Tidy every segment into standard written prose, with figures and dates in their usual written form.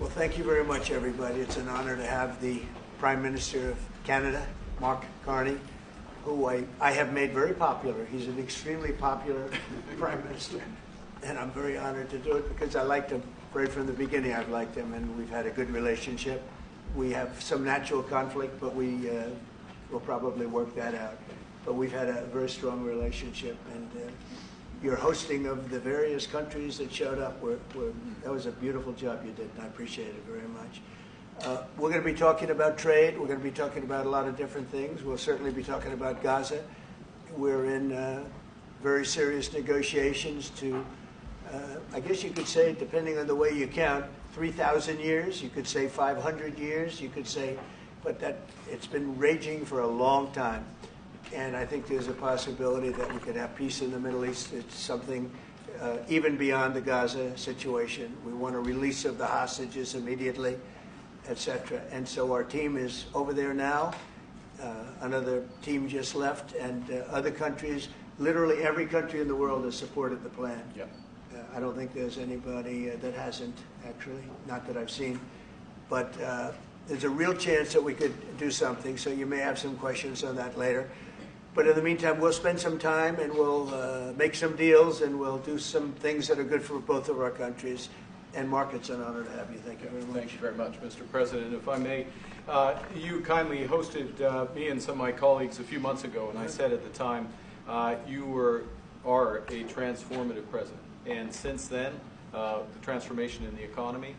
Well, thank you very much, everybody. It's an honor to have the Prime Minister of Canada, Mark Carney, who I have made very popular. He's an extremely popular Prime Minister, and I'm very honored to do it because I liked him right from the beginning. I've liked him, and we've had a good relationship. We have some natural conflict, but we will probably work that out. But we've had a very strong relationship, and your hosting of the various countries that showed up, that was a beautiful job you did, and I appreciate it very much. We're going to be talking about trade. We're going to be talking about a lot of different things. We'll certainly be talking about Gaza. We're in very serious negotiations to, I guess you could say, depending on the way you count, 3,000 years. You could say 500 years. You could say, but it's been raging for a long time. And I think there's a possibility that we could have peace in the Middle East. It's something even beyond the Gaza situation. We want a release of the hostages immediately, etc. And so our team is over there now. Another team just left, and other countries, literally every country in the world has supported the plan. Yep. I don't think there's anybody that hasn't, actually, not that I've seen. But there's a real chance that we could do something, so you may have some questions on that later. But in the meantime, we'll spend some time and we'll make some deals and we'll do some things that are good for both of our countries. And Mark, it's an honor to have you. Thank you very much. Thank you very much, Mr. President. If I may, you kindly hosted me and some of my colleagues a few months ago, and I said at the time, you are a transformative president. And since then, the transformation in the economy,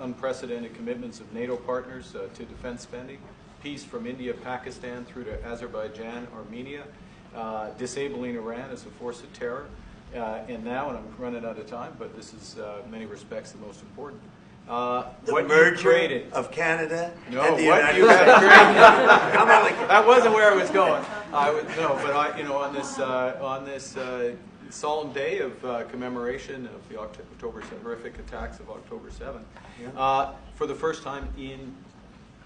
unprecedented commitments of NATO partners to defense spending, peace from India, Pakistan, through to Azerbaijan, Armenia, disabling Iran as a force of terror, and now, and I'm running out of time, but this is in many respects the most important, the what merger you created of Canada no, and the what United you have States. created. That wasn't where I was going. On this solemn day of commemoration of the October horrific attacks of October 7th, Yeah. For the first time in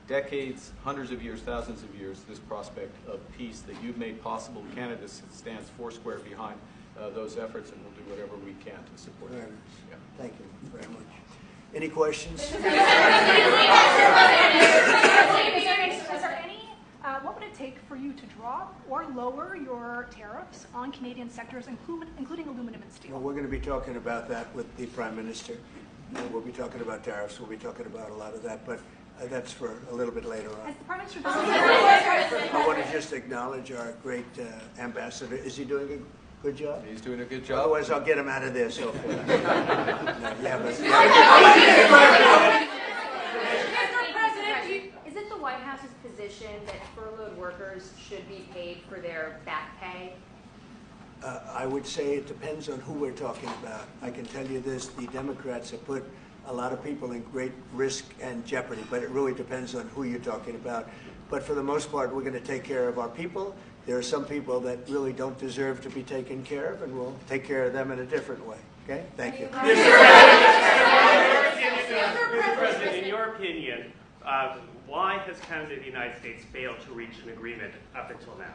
decades, hundreds of years, thousands of years, this prospect of peace that you've made possible. Canada stands foursquare behind those efforts, and we'll do whatever we can to support Very them. nice. Yeah. Thank you very much. Any questions? What would it take for you to drop or lower your tariffs on Canadian sectors, including aluminum and steel? Well, we're going to be talking about that with the Prime Minister. We'll be talking about tariffs. We'll be talking about a lot of that, but that's for a little bit later on. Has the Prime Minister I want to just acknowledge our great ambassador. Is he doing a good job? He's doing a good job. Otherwise, I'll get him out of there. So, Is it the White House's position that furloughed workers should be paid for their back pay? I would say it depends on who we're talking about. I can tell you this, the Democrats have put a lot of people in great risk and jeopardy, but it really depends on who you're talking about. But for the most part, we're going to take care of our people. There are some people that really don't deserve to be taken care of, and we'll take care of them in a different way. Okay? Thank you. Mr. President, in your opinion, why has Canada and the United States failed to reach an agreement up until now?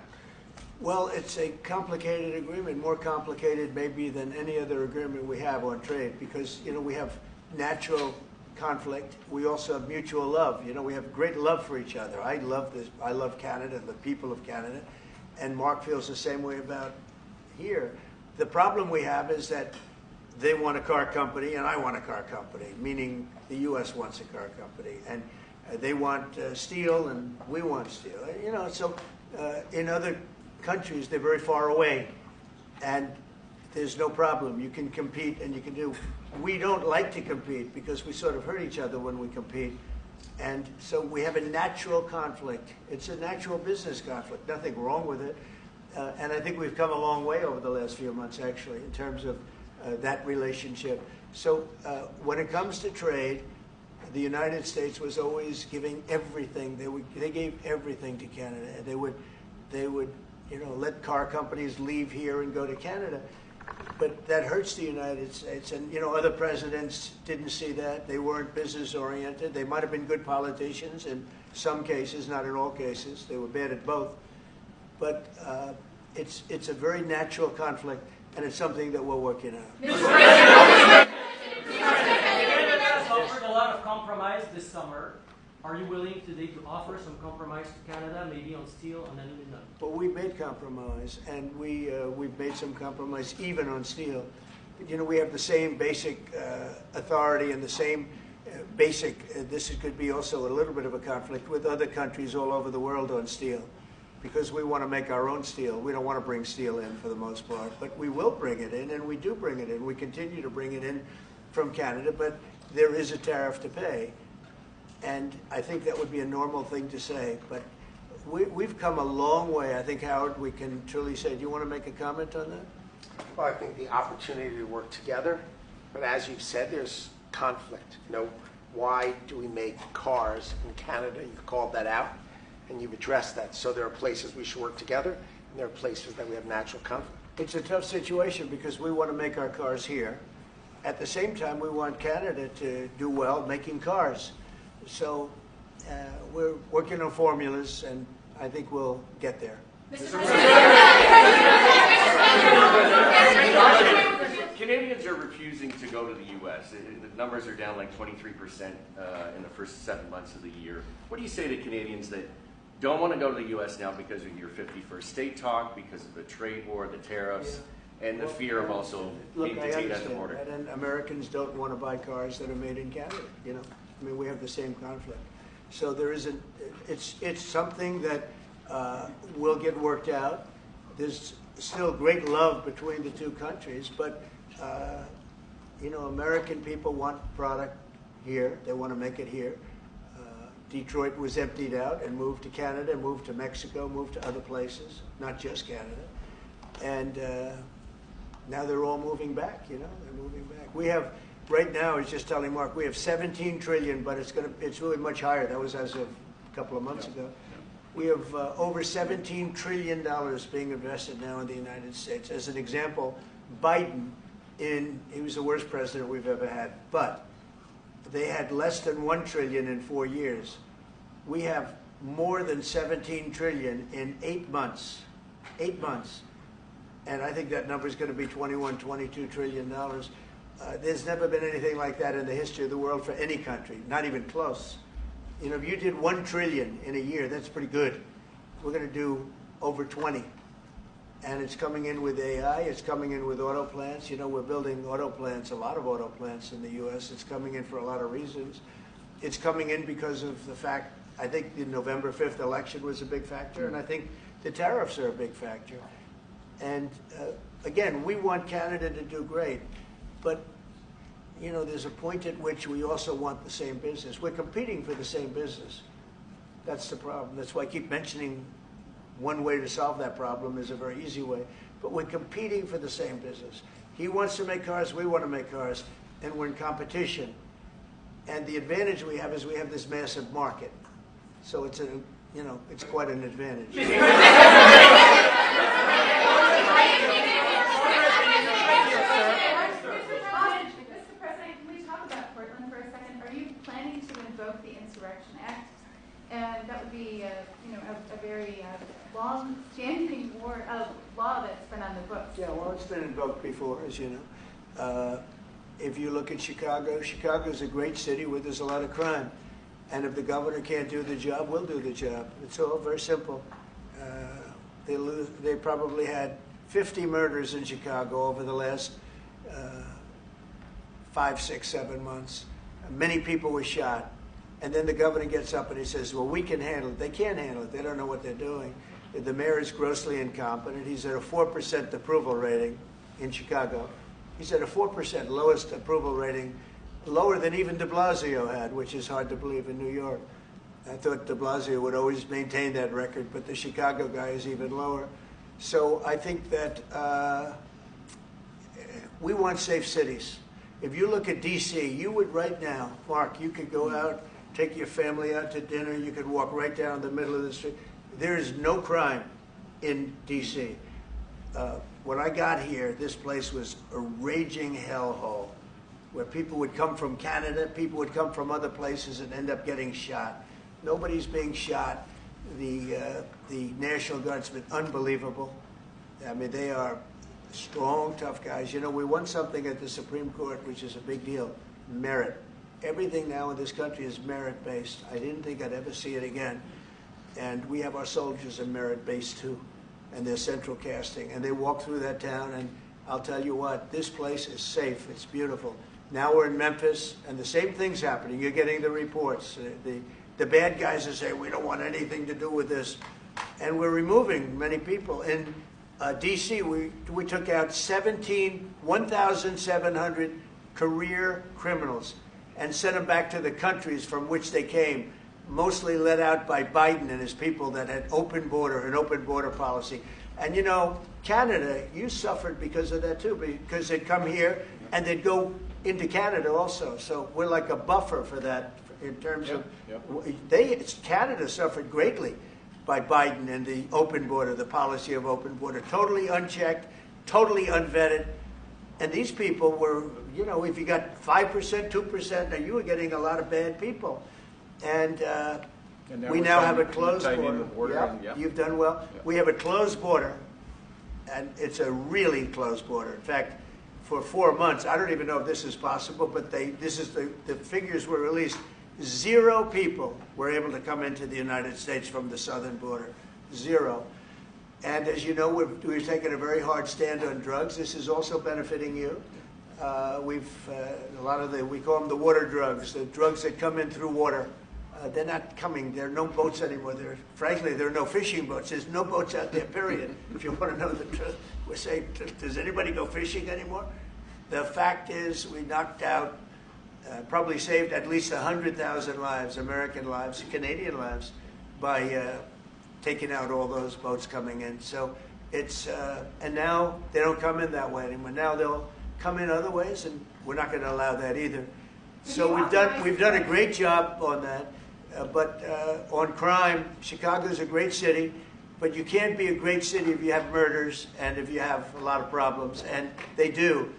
Well, it's a complicated agreement, more complicated maybe than any other agreement we have on trade, because, we have natural conflict. We also have mutual love. We have great love for each other. I love this. I love Canada, the people of Canada, and Mark feels the same way about here. The problem we have is that they want a car company and I want a car company, meaning the U.S. wants a car company, and they want steel and we want steel. So in other countries, they're very far away, and there's no problem. You can compete and you can do. We don't like to compete because we sort of hurt each other when we compete. And so we have a natural conflict. It's a natural business conflict. Nothing wrong with it. And I think we've come a long way over the last few months, actually, in terms of that relationship. So when it comes to trade, the United States was always giving everything. They gave everything to Canada. They would let car companies leave here and go to Canada. But that hurts the United States. And, other presidents didn't see that. They weren't business-oriented. They might have been good politicians in some cases, not in all cases. They were bad at both. But it's a very natural conflict, and it's something that we're working out. Canada has offered a lot of compromise this summer. Are you willing today to offer some compromise to Canada, maybe on steel, on aluminum? But we made compromise, and we've made some compromise even on steel. You know, we have the same basic authority and the same basic, this could be also a little bit of a conflict with other countries all over the world on steel, because we want to make our own steel. We don't want to bring steel in for the most part, but we will bring it in, and we do bring it in. We continue to bring it in from Canada, but there is a tariff to pay. And I think that would be a normal thing to say, but we've come a long way. I think, Howard, we can truly say, do you want to make a comment on that? Well, I think the opportunity to work together, but as you've said, there's conflict. You know, why do we make cars in Canada? You've called that out, and you've addressed that. So there are places we should work together, and there are places that we have natural conflict. It's a tough situation because we want to make our cars here. At the same time, we want Canada to do well making cars. So we're working on formulas, and I think we'll get there. Canadians are refusing to go to the U.S. The numbers are down like 23% in the first 7 months of the year. What do you say to Canadians that don't want to go to the U.S. now because of your 51st state talk, because of the trade war, the tariffs, and the fear of also being detained at the border? That, and Americans don't want to buy cars that are made in Canada. You know, I mean, we have the same conflict. So there isn't. It's something that will get worked out. There's still great love between the two countries, but you know, American people want product here. They want to make it here. Detroit was emptied out and moved to Canada, moved to Mexico, moved to other places, not just Canada. And now they're all moving back, you know, they're moving back. We have, right now, I was just telling Mark, we have 17 trillion, but it's really much higher. That was as of a couple of months ago. We have over $17 trillion being invested now in the United States. As an example, Biden, he was the worst president we've ever had, but they had less than 1 trillion in 4 years. We have more than 17 trillion in 8 months. 8 months. And I think that number is going to be $21, $22 trillion. There's never been anything like that in the history of the world for any country, not even close. You know, if you did 1 trillion in a year, that's pretty good. We're going to do over 20. And it's coming in with AI, it's coming in with auto plants. You know, we're building auto plants, a lot of auto plants in the U.S. It's coming in for a lot of reasons. It's coming in because of the fact, I think the November 5th election was a big factor, and I think the tariffs are a big factor. And again, we want Canada to do great, but you know, there's a point at which we also want the same business. We're competing for the same business. That's the problem. That's why I keep mentioning one way to solve that problem is a very easy way, but we're competing for the same business. He wants to make cars, we want to make cars, and we're in competition. And the advantage we have is we have this massive market. So it's it's quite an advantage. And that would be, a very long-standing law that's been on the books. Yeah, well, it's been invoked before, as you know. If you look at Chicago, Chicago's a great city where there's a lot of crime. And if the governor can't do the job, we'll do the job. It's all very simple. They probably had 50 murders in Chicago over the last 5, 6, 7 months. Many people were shot. And then the governor gets up and he says, well, we can handle it. They can't handle it. They don't know what they're doing. The mayor is grossly incompetent. He's at a 4% approval rating in Chicago. He's at a 4% lowest approval rating, lower than even de Blasio had, which is hard to believe in New York. I thought de Blasio would always maintain that record, but the Chicago guy is even lower. So I think that we want safe cities. If you look at D.C., you would right now, Mark, you could go out, take your family out to dinner, you could walk right down the middle of the street. There is no crime in D.C. When I got here, this place was a raging hellhole where people would come from Canada, people would come from other places and end up getting shot. Nobody's being shot. The National Guard's been unbelievable. I mean, they are strong, tough guys. You know, we won something at the Supreme Court, which is a big deal, merit. everything now in this country is merit-based. I didn't think I'd ever see it again. And we have our soldiers are merit-based too, and they're central casting. And they walk through that town, and I'll tell you what, this place is safe. It's beautiful. Now we're in Memphis, and the same thing's happening. You're getting the reports. The bad guys are saying, we don't want anything to do with this. And we're removing many people. In D.C., we took out 1,700 career criminals and sent them back to the countries from which they came, mostly led out by Biden and his people that had an open border policy. And you know, Canada, you suffered because of that too, because they'd come here and they'd go into Canada also. So we're like a buffer for that in terms of, Canada suffered greatly by Biden and the open border, the policy of open border, totally unchecked, totally unvetted. And these people were, you know, if you got 5%, 2%, now you were getting a lot of bad people. And we now have a closed border. You've done well. Yeah. We have a closed border, and it's a really closed border. In fact, for 4 months, I don't even know if this is possible, but the figures were released. 0 people were able to come into the United States from the southern border. 0. And as you know, we've taken a very hard stand on drugs. This is also benefiting you. A lot of we call them the water drugs, the drugs that come in through water. They're not coming. There are no boats anymore. Frankly, there are no fishing boats. There's no boats out there, period. If you want to know the truth, we're saying, does anybody go fishing anymore? The fact is, we knocked out, probably saved at least 100,000 lives, American lives, Canadian lives, by taking out all those boats coming in. So it's, and now they don't come in that way anymore. Now they'll come in other ways, and we're not going to allow that either. So we've done a great job on that. But on crime, Chicago's a great city, but you can't be a great city if you have murders and if you have a lot of problems, and they do.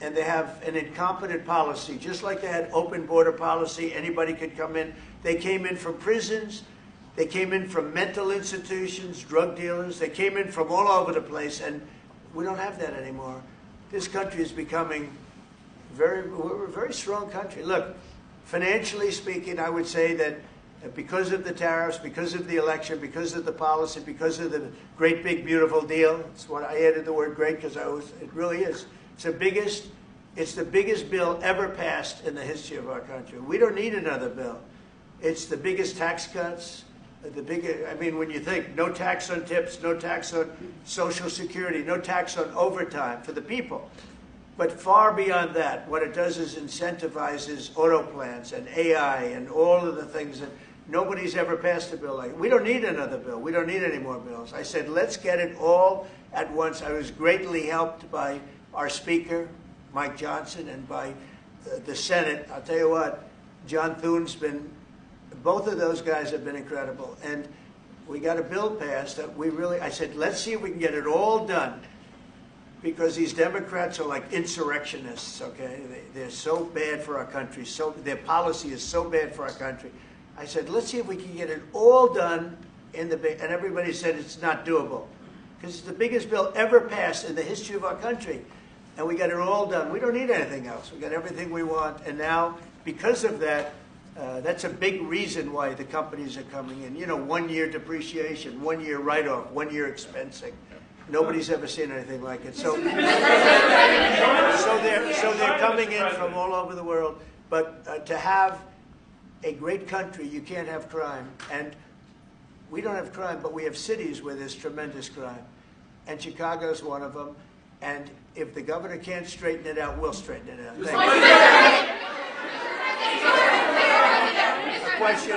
And they have an incompetent policy, just like they had open border policy, anybody could come in. They came in from prisons, they came in from mental institutions, drug dealers, they came in from all over the place, and we don't have that anymore. This country is becoming we're a very strong country. Look, financially speaking, I would say that because of the tariffs, because of the election, because of the policy, because of the great big beautiful deal, it's what I added the word great because it really is. It's the biggest bill ever passed in the history of our country. We don't need another bill. It's the biggest tax cuts, I mean, when you think no tax on tips, no tax on Social Security, no tax on overtime for the people. But far beyond that, what it does is incentivizes auto plants and AI and all of the things that nobody's ever passed a bill like. We don't need another bill. We don't need any more bills. I said, let's get it all at once. I was greatly helped by our Speaker, Mike Johnson, and by the Senate. I'll tell you what, John Thune's both of those guys have been incredible. And we got a bill passed that I said, let's see if we can get it all done. Because these Democrats are like insurrectionists, okay? They're so bad for our country. Their policy is so bad for our country. I said, let's see if we can get it all done and everybody said it's not doable. Because it's the biggest bill ever passed in the history of our country. And we got it all done. We don't need anything else. We got everything we want. And now, because of that, that's a big reason why the companies are coming in. You know, 1 year depreciation, 1 year write-off, 1 year expensing. Nobody's ever seen anything like it. So they're coming in from all over the world. But to have a great country, you can't have crime. And we don't have crime, but we have cities where there's tremendous crime. And Chicago's one of them. And if the governor can't straighten it out, we'll straighten it out. Thank you.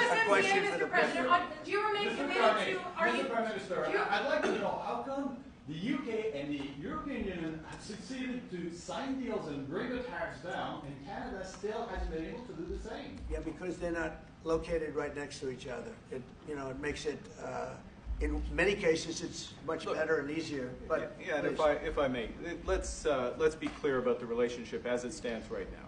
A question for the president. Do you remain committed to? Mr. Prime Minister, I'd like to know how come the UK and the European Union have succeeded to sign deals and bring the tariffs down, and Canada still hasn't been able to do the same? Yeah, because they're not located right next to each other. It makes it. In many cases, it's much better and easier. But yeah, and if I may, let's be clear about the relationship as it stands right now.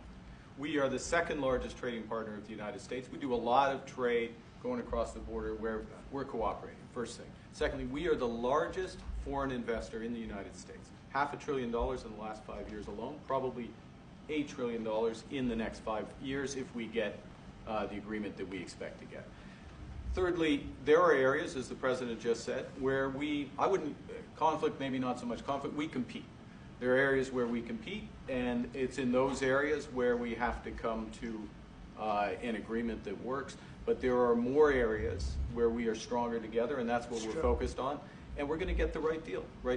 We are the second largest trading partner of the United States. We do a lot of trade going across the border where we're cooperating, first thing. Secondly, we are the largest foreign investor in the United States. $500 billion in the last 5 years alone, probably $8 trillion in the next 5 years if we get the agreement that we expect to get. Thirdly, there are areas, as the President just said, where conflict, maybe not so much conflict, we compete. There are areas where we compete, and it's in those areas where we have to come to an agreement that works. But there are more areas where we are stronger together, and that's what we're focused on. And we're going to get the right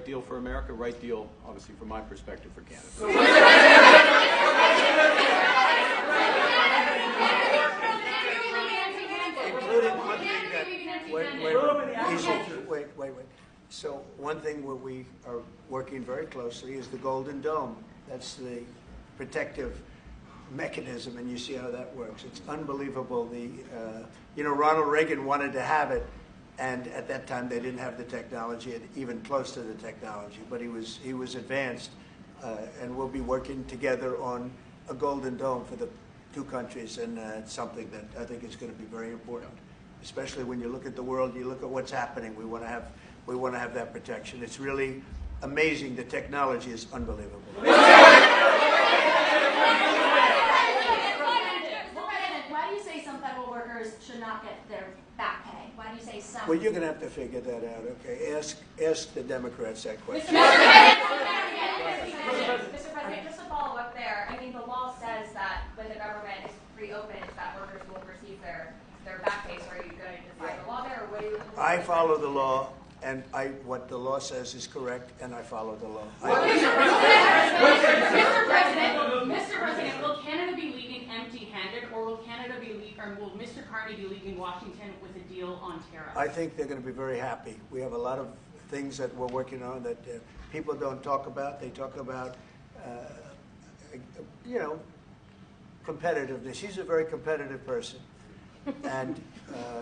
deal for America, right deal, obviously, from my perspective, for Canada. Including one thing that, wait. So one thing where we are working very closely is the Golden Dome. That's the protective mechanism, and you see how that works. It's unbelievable. Ronald Reagan wanted to have it, and at that time they didn't have the technology, even close to the technology. But he was advanced, and we'll be working together on a Golden Dome for the two countries, and it's something that I think is going to be very important, especially when you look at the world. You look at what's happening. We want to have that protection. It's really amazing. The technology is unbelievable. Why do you say some federal workers should not get their back pay? Why do you say some? Well, you're going to have to figure that out, okay? Ask the Democrats that question. Mr. President, just to follow up there, I mean, the law says that when the government is reopened, that workers will receive their back pay. So are you going to defy the law there, or what do you? I follow the law, and what the law says is correct, and I follow the law. Mr. President, will Canada be leaving empty-handed, or will will Mr. Carney be leaving Washington with a deal on tariffs? I think they're going to be very happy. We have a lot of things that we're working on that people don't talk about. They talk about, competitiveness. He's a very competitive person. And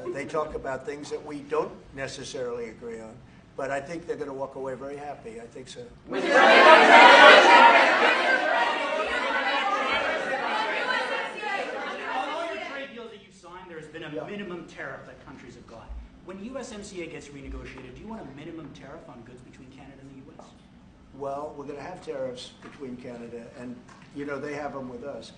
they talk about things that we don't necessarily agree on. But I think they're going to walk away very happy. I think so. There's been a minimum tariff that countries have got. When USMCA gets renegotiated, do you want a minimum tariff on goods between Canada and the U.S.? Well, we're going to have tariffs between Canada, and they have them with us.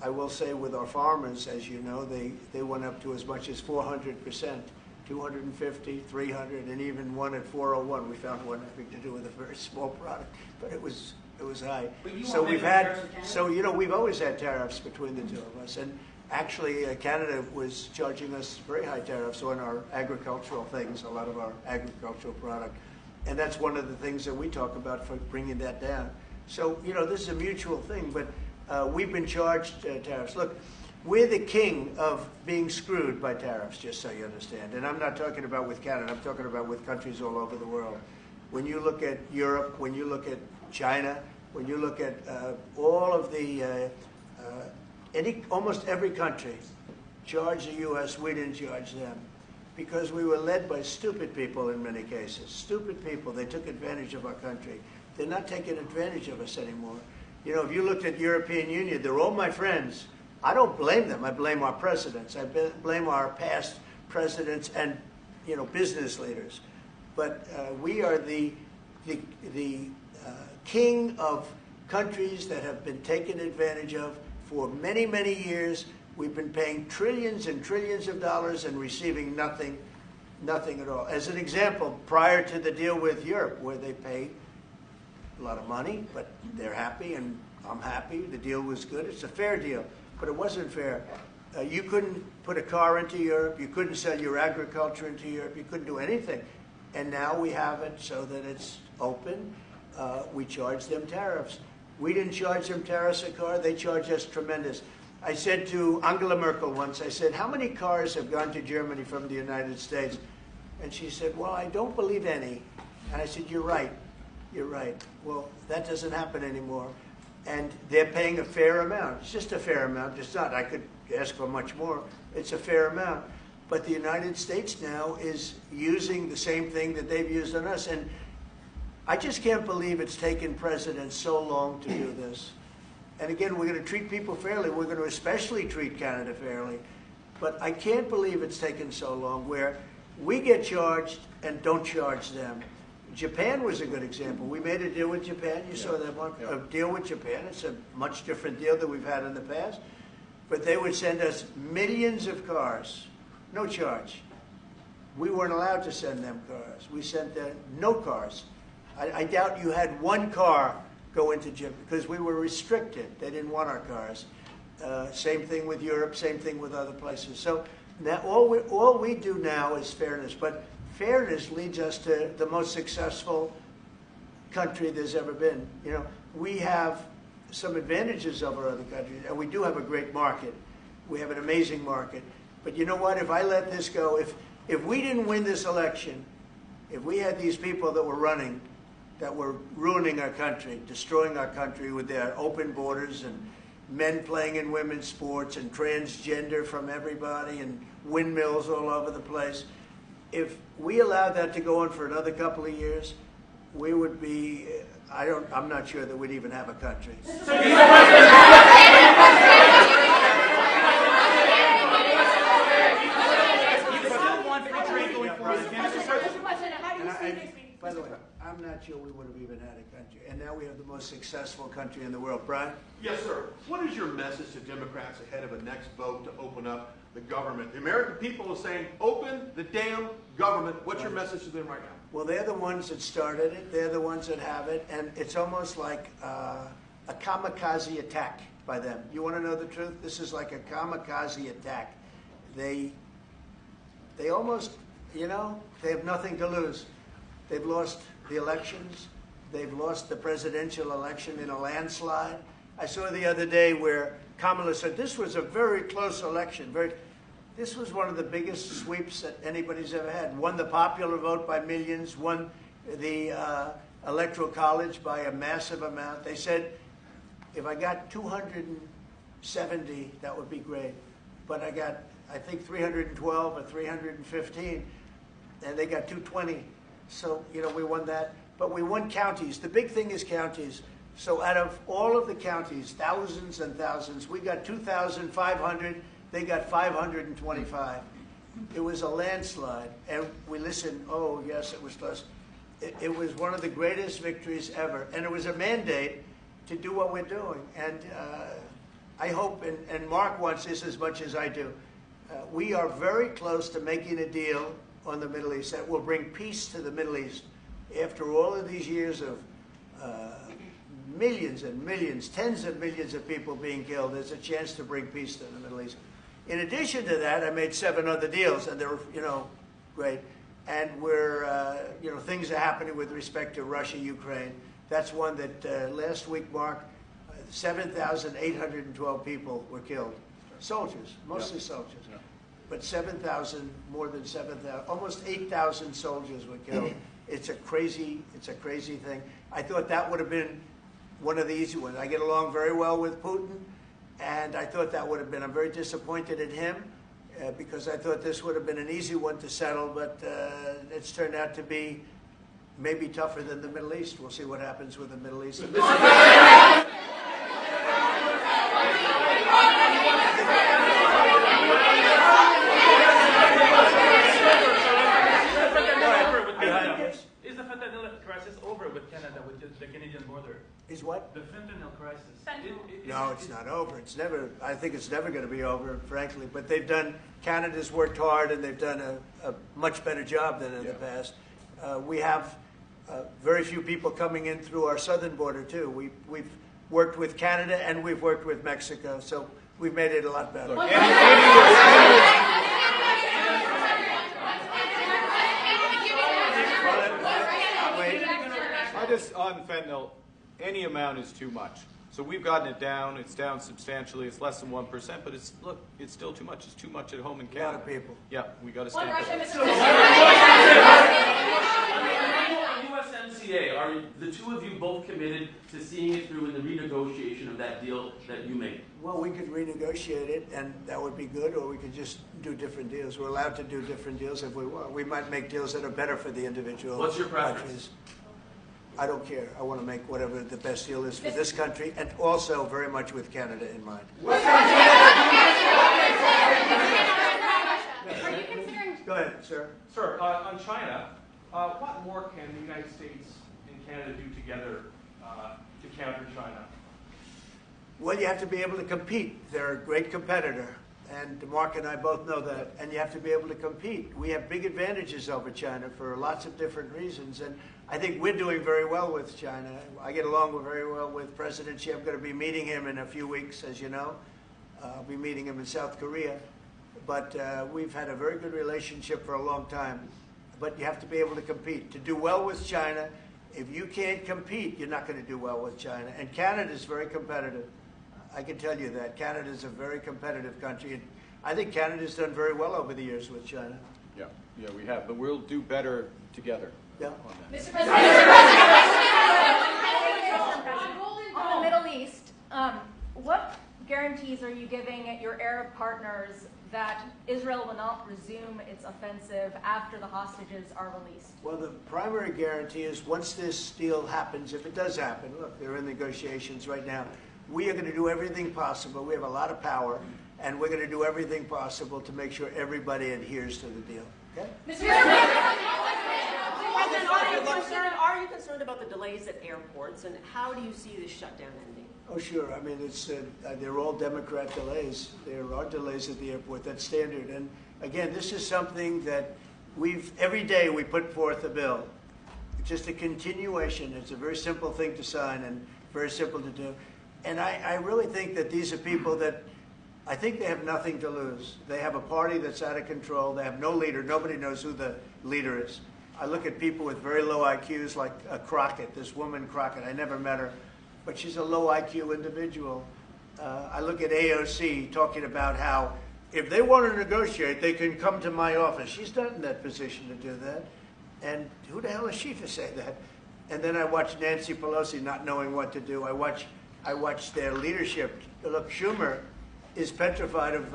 I will say with our farmers, as you know, they went up to as much as 400%, 250, 300, and even one at 401. We found one having to do with a very small product, but it was high. So we've always had tariffs between the two of us, and actually, Canada was charging us very high tariffs on our agricultural things, a lot of our agricultural product. And that's one of the things that we talk about for bringing that down. So, this is a mutual thing, but we've been charged tariffs. Look, we're the king of being screwed by tariffs, just so you understand. And I'm not talking about with Canada, I'm talking about with countries all over the world. When you look at Europe, when you look at China, when you look at all of the almost every country charged the U.S., we didn't charge them because we were led by stupid people in many cases. Stupid people. They took advantage of our country. They're not taking advantage of us anymore. If you looked at the European Union, they're all my friends. I don't blame them. I blame our presidents. I blame our past presidents and, business leaders. But we are the king of countries that have been taken advantage of. For many, many years, we've been paying trillions and trillions of dollars and receiving nothing at all. As an example, prior to the deal with Europe, where they paid a lot of money, but they're happy and I'm happy. The deal was good. It's a fair deal, but it wasn't fair. You couldn't put a car into Europe. You couldn't sell your agriculture into Europe. You couldn't do anything. And now we have it so that it's open. We charge them tariffs. We didn't charge them tariffs a car. They charged us tremendous. I said to Angela Merkel once, I said, how many cars have gone to Germany from the United States? And she said, well, I don't believe any. And I said, you're right. You're right. Well, that doesn't happen anymore. And they're paying a fair amount. It's just a fair amount. It's not. I could ask for much more. It's a fair amount. But the United States now is using the same thing that they've used on us. And I just can't believe it's taken presidents so long to do this. And again, we're going to treat people fairly. We're going to especially treat Canada fairly. But I can't believe it's taken so long where we get charged and don't charge them. Japan was a good example. We made a deal with Japan. You saw that one. Yeah. A deal with Japan. It's a much different deal than we've had in the past. But they would send us millions of cars, no charge. We weren't allowed to send them cars. We sent them no cars. I doubt you had one car go into Japan because we were restricted. They didn't want our cars. Same thing with Europe. Same thing with other places. So now all we do now is fairness. But fairness leads us to the most successful country there's ever been. You know, we have some advantages over other countries, and we do have a great market. We have an amazing market. But you know what? If I let this go, if we didn't win this election, if we had these people that were running, that were ruining our country, destroying our country with their open borders and men playing in women's sports and transgender from everybody and windmills all over the place, if we allowed that to go on for another couple of years, we would be, I'm not sure that we'd even have a country. By the way, I'm not sure we would have even had a country. And now we have the most successful country in the world. Brian? Yes, sir. What is your message to Democrats ahead of a next vote to open up the government? The American people are saying, open the damn government. What's your message to them right now? Well, they're the ones that started it. They're the ones that have it. And it's almost like a kamikaze attack by them. You want to know the truth? This is like a kamikaze attack. They almost, you know, they have nothing to lose. They've lost the elections. They've lost the presidential election in a landslide. I saw the other day where Kamala said this was a very close election. This was one of the biggest sweeps that anybody's ever had. Won the popular vote by millions, won the Electoral College by a massive amount. They said, if I got 270, that would be great. But I got, I think, 312 or 315, and they got 220. So, you know, we won that. But we won counties. The big thing is counties. So out of all of the counties, thousands and thousands, we got 2,500. They got 525. It was a landslide. And we listened, oh, yes, it was close. It was one of the greatest victories ever. And it was a mandate to do what we're doing. And I hope, and Mark wants this as much as I do, we are very close to making a deal on the Middle East that will bring peace to the Middle East. After all of these years of millions and millions, tens of millions of people being killed, there's a chance to bring peace to the Middle East. In addition to that, I made 7 other deals, and they're, you know, great. And we're, you know, things are happening with respect to Russia, Ukraine. That's one that last week, Mark, 7,812 people were killed. Soldiers, mostly soldiers. Yeah. But 7,000, more than 7,000, almost 8,000 soldiers were killed. It's a crazy thing. I thought that would have been one of the easy ones. I get along very well with Putin, and I thought that would have been, I'm very disappointed in him because I thought this would have been an easy one to settle, but it's turned out to be maybe tougher than the Middle East. We'll see what happens with the Middle East. Is the fentanyl crisis over with Canada, with the Canadian border? Is what? The fentanyl crisis. No, it's not over. It's never. I think it's never going to be over, frankly. But they've done. Canada's worked hard, and they've done a much better job than in the past. We have very few people coming in through our southern border too. We've worked with Canada and we've worked with Mexico, so we've made it a lot better. Look, on fentanyl, any amount is too much. So we've gotten it down. It's down substantially. It's less than 1%, but it's still too much. It's too much at home in Canada. A lot of people. Yeah, we got to stand up. USMCA, are the two of you both committed to seeing it through in the renegotiation of that deal that you made? Well, we could renegotiate it, and that would be good, or we could just do different deals. We're allowed to do different deals if we want. We might make deals that are better for the individual What's your preference? countries. I don't care. I want to make whatever the best deal is for this country, and also very much with Canada in mind. Are you considering? Go ahead, sir. Sir, on China, what more can the United States and Canada do together to counter China? Well, you have to be able to compete. They're a great competitor, and Mark and I both know that, and you have to be able to compete. We have big advantages over China for lots of different reasons, and I think we're doing very well with China. I get along very well with President Xi. I'm going to be meeting him in a few weeks, as you know. I'll be meeting him in South Korea. But we've had a very good relationship for a long time. But you have to be able to compete. To do well with China, if you can't compete, you're not going to do well with China. And Canada is very competitive. I can tell you that. Canada is a very competitive country. And I think Canada's done very well over the years with China. Yeah, we have. But we'll do better together. Yeah. Mr. President, on the Middle East, what guarantees are you giving your Arab partners that Israel will not resume its offensive after the hostages are released? Well, the primary guarantee is once this deal happens, if it does happen, look, they're in negotiations right now, we are going to do everything possible. We have a lot of power, and we're going to do everything possible to make sure everybody adheres to the deal. Okay? Mr. President, are you concerned about the delays at airports, and how do you see this shutdown ending? Oh, sure. I mean, it's they're all Democrat delays. There are delays at the airport. That's standard. And again, this is something that every day we put forth a bill. It's just a continuation. It's a very simple thing to sign and very simple to do. And I really think that these are people that I think they have nothing to lose. They have a party that's out of control. They have no leader. Nobody knows who the leader is. I look at people with very low IQs like Crockett, this woman Crockett. I never met her, but she's a low IQ individual. I look at AOC talking about how if they want to negotiate, they can come to my office. She's not in that position to do that. And who the hell is she to say that? And then I watch Nancy Pelosi not knowing what to do. I watch their leadership. Look, Schumer is petrified of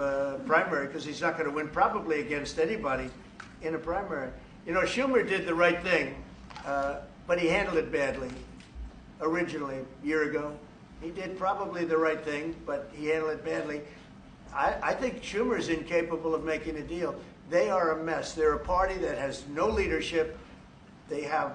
primary because he's not going to win probably against anybody in a primary. You know, Schumer did the right thing, but he handled it badly. Originally, a year ago, he did probably the right thing, but he handled it badly. I think Schumer is incapable of making a deal. They are a mess. They're a party that has no leadership. They have,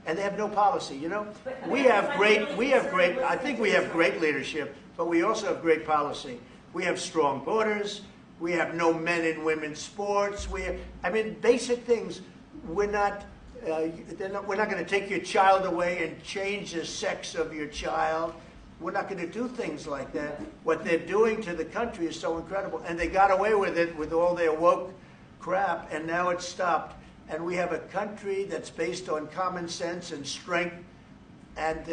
and they have no policy. You know, I think we have great leadership, but we also have great policy. We have strong borders. We have no men and women's sports. Basic things. We're not going to take your child away and change the sex of your child. We're not going to do things like that. What they're doing to the country is so incredible. And they got away with it with all their woke crap, and now it's stopped. And we have a country that's based on common sense and strength and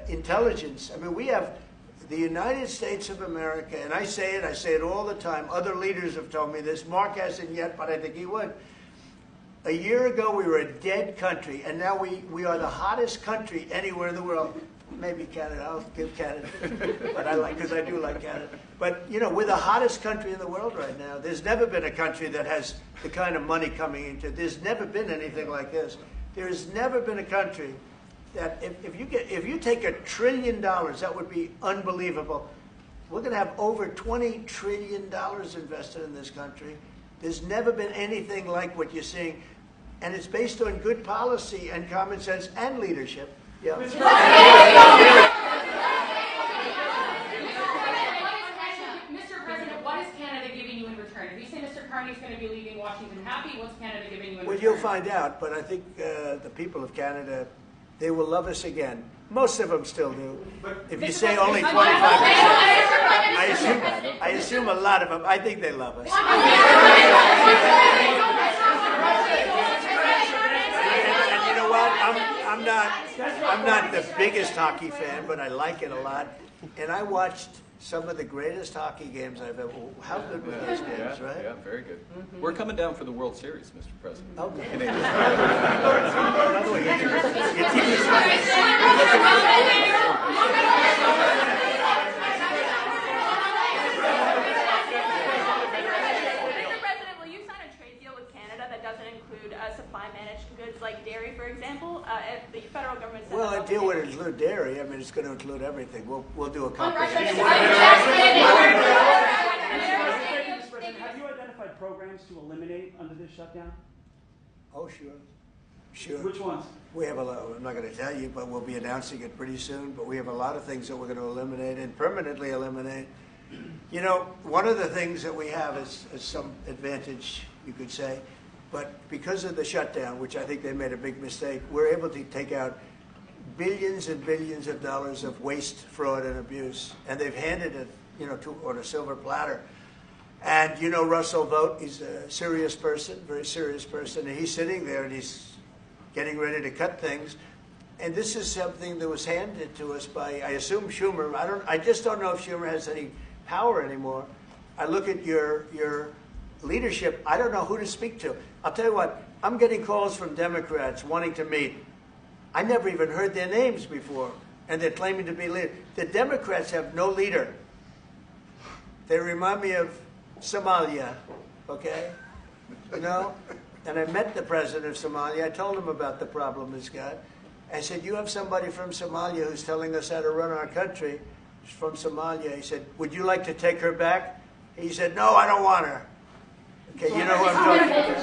intelligence. I mean, we have the United States of America, and I say it all the time. Other leaders have told me this. Mark hasn't yet, but I think he would. A year ago, we were a dead country, and now we are the hottest country anywhere in the world. Maybe Canada. I'll give Canada, but because I do like Canada. But you know, we're the hottest country in the world right now. There's never been a country that has the kind of money coming into it. There's never been anything like this. There's never been a country that if you take $1 trillion, that would be unbelievable. We're going to have over $20 trillion invested in this country. There's never been anything like what you're seeing, and it's based on good policy and common sense and leadership. Yeah. Mr. President, what is Canada giving you in return? If you say Mr. Carney is going to be leaving Washington happy, what's Canada giving you in return? Well, you'll find out, but I think the people of Canada, they will love us again. Most of them still do. If you say only 25%, I assume a lot of them, I think they love us. And you know what? I'm not the biggest hockey fan, but I like it a lot. And I watched some of the greatest hockey games I've ever. How good were those games, right? Yeah, very good. We're coming down for the World Series, Mr. President. Okay. Like dairy, for example, if the federal government says well, a deal would include dairy. I mean, it's going to include everything. We'll do a comprehensive. Have you identified programs to eliminate under this shutdown? Oh, sure. Sure. Which ones? We have a lot, I'm not going to tell you, but we'll be announcing it pretty soon. But we have a lot of things that we're going to eliminate and permanently eliminate. You know, one of the things that we have is some advantage, you could say, but because of the shutdown, which I think they made a big mistake, we're able to take out billions and billions of dollars of waste, fraud, and abuse, and they've handed it, you know, on a silver platter. And you know, Russell Vogt, he's a serious person, very serious person, and he's sitting there and he's getting ready to cut things. And this is something that was handed to us by, I assume, Schumer. I just don't know if Schumer has any power anymore. I look at your leadership, I don't know who to speak to. I'll tell you what, I'm getting calls from Democrats wanting to meet. I never even heard their names before, and they're claiming to be leaders. The Democrats have no leader. They remind me of Somalia, okay? You know? And I met the president of Somalia. I told him about the problem he's got. I said, you have somebody from Somalia who's telling us how to run our country. She's from Somalia. He said, would you like to take her back? He said, no, I don't want her. Okay, you know who I'm talking about.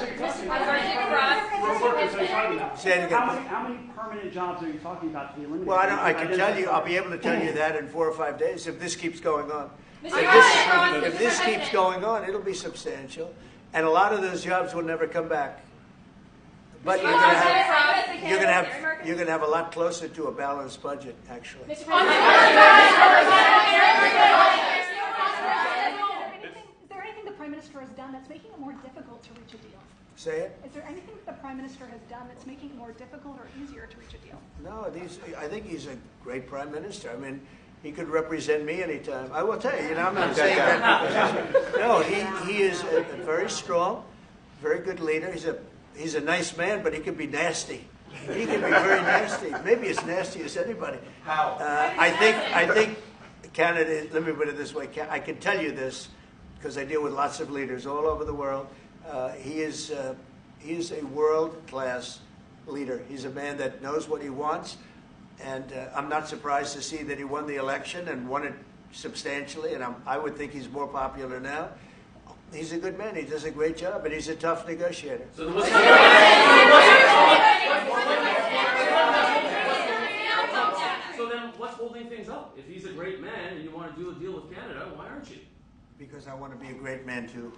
Say it again. How many permanent jobs are you talking about to be eliminated? Well, I can tell you, I'll be able to tell you that in 4 or 5 days if this keeps going on. If this keeps going on, it'll be substantial. And a lot of those jobs will never come back. But you're going to have a lot closer to a balanced budget, actually. Is there anything the Prime Minister has done that's making it more difficult to reach a deal? Say it? Is there anything the Prime Minister has done that's making it more difficult or easier to reach a deal? No, I think he's a great Prime Minister. I mean, he could represent me anytime. I will tell you, I'm not saying that. No, he is a very strong, very good leader. He's a nice man, but he can be nasty. He can be very nasty. Maybe as nasty as anybody. How? I think Canada, let me put it this way, I can tell you this because I deal with lots of leaders all over the world. He is a world-class leader. He's a man that knows what he wants, and I'm not surprised to see that he won the election and won it substantially, and I would think he's more popular now. He's a good man. He does a great job, and he's a tough negotiator. So then what's holding things up? If he's a great man and you want to do a deal with Canada, why aren't you? Because I want to be a great man, too.